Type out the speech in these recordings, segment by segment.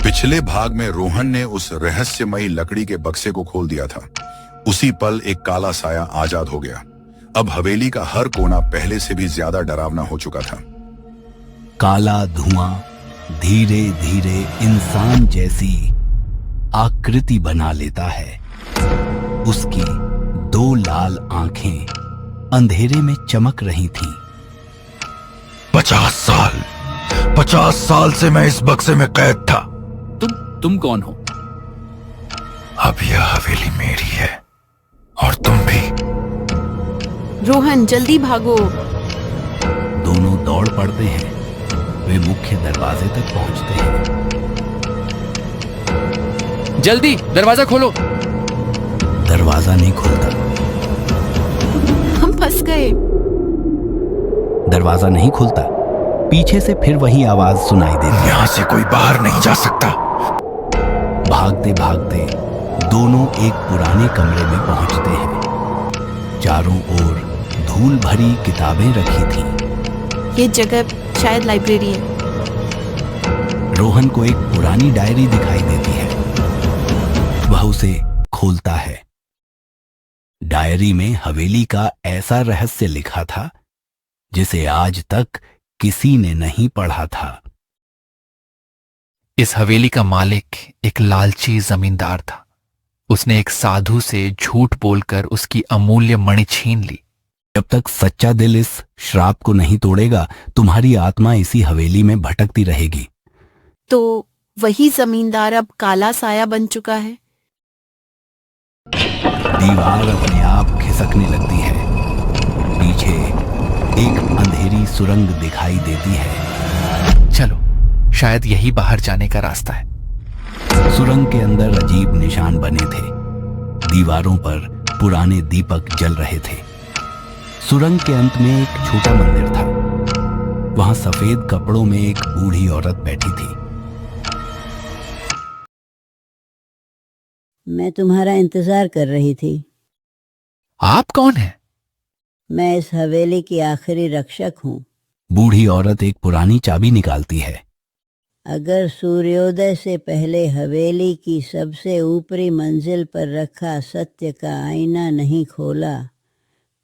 पिछले भाग में रोहन ने उस रहस्यमयी लकड़ी के बक्से को खोल दिया था। उसी पल एक काला साया आजाद हो गया। अब हवेली का हर कोना पहले से भी ज्यादा डरावना हो चुका था। काला धुआं धीरे धीरे इंसान जैसी आकृति बना लेता है। उसकी 2 लाल आंखें अंधेरे में चमक रही थीं। 50 साल से मैं इस बक्से में कैद था। तुम कौन हो? अब यह हवेली मेरी है और तुम भी। रोहन जल्दी भागो। दोनों दौड़ पड़ते हैं। वे मुख्य दरवाजे तक पहुंचते हैं। जल्दी दरवाजा खोलो। दरवाजा नहीं खुलता। हम फंस गए। दरवाजा नहीं खुलता। पीछे से फिर वही आवाज सुनाई देती है। यहां से कोई बाहर नहीं जा सकता। भागते भागते दोनों एक पुराने कमरे में पहुंचते हैं। चारों ओर धूल भरी किताबें रखी थीं। ये जगह शायद लाइब्रेरी है। रोहन को एक पुरानी डायरी दिखाई देती है। वह उसे खोलता है। डायरी में हवेली का ऐसा रहस्य लिखा था जिसे आज तक किसी ने नहीं पढ़ा था। इस हवेली का मालिक एक लालची जमींदार था। उसने एक साधु से झूठ बोलकर उसकी अमूल्य मणि छीन ली। जब तक सच्चा दिल इस श्राप को नहीं तोड़ेगा, तुम्हारी आत्मा इसी हवेली में भटकती रहेगी। तो वही जमींदार अब काला साया बन चुका है। दीवार अपने आप खिसकने लगती है। पीछे एक अंधेरी सुरंग दिखाई देती है। चलो, शायद यही बाहर जाने का रास्ता है। सुरंग के अंदर अजीब निशान बने थे। दीवारों पर पुराने दीपक जल रहे थे। सुरंग के अंत में एक छोटा मंदिर था। वहां सफेद कपड़ों में एक बूढ़ी औरत बैठी थी। मैं तुम्हारा इंतजार कर रही थी। आप कौन हैं? मैं इस हवेली की आखिरी रक्षक हूँ। बूढ़ी औरत एक पुरानी चाबी निकालती है। अगर सूर्योदय से पहले हवेली की सबसे ऊपरी मंजिल पर रखा सत्य का आईना नहीं खोला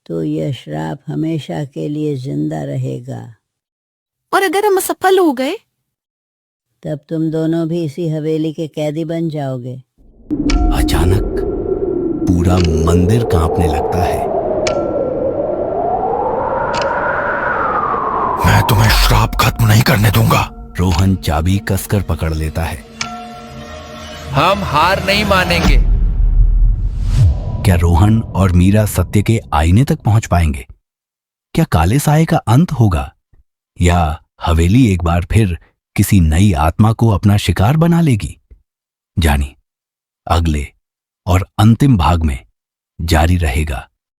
तो यह श्राप हमेशा के लिए जिंदा रहेगा। और अगर हम असफल हो गए? तब तुम दोनों भी इसी हवेली के कैदी बन जाओगे। अचानक पूरा मंदिर कांपने लगता है। मैं तुम्हें श्राप खत्म नहीं करने दूंगा। रोहन चाबी कसकर पकड़ लेता है। हम हार नहीं मानेंगे। क्या रोहन और मीरा सत्य के आईने तक पहुंच पाएंगे? क्या काले साये का अंत होगा, या हवेली एक बार फिर किसी नई आत्मा को अपना शिकार बना लेगी? जानिए, अगले और अंतिम भाग में जारी रहेगा।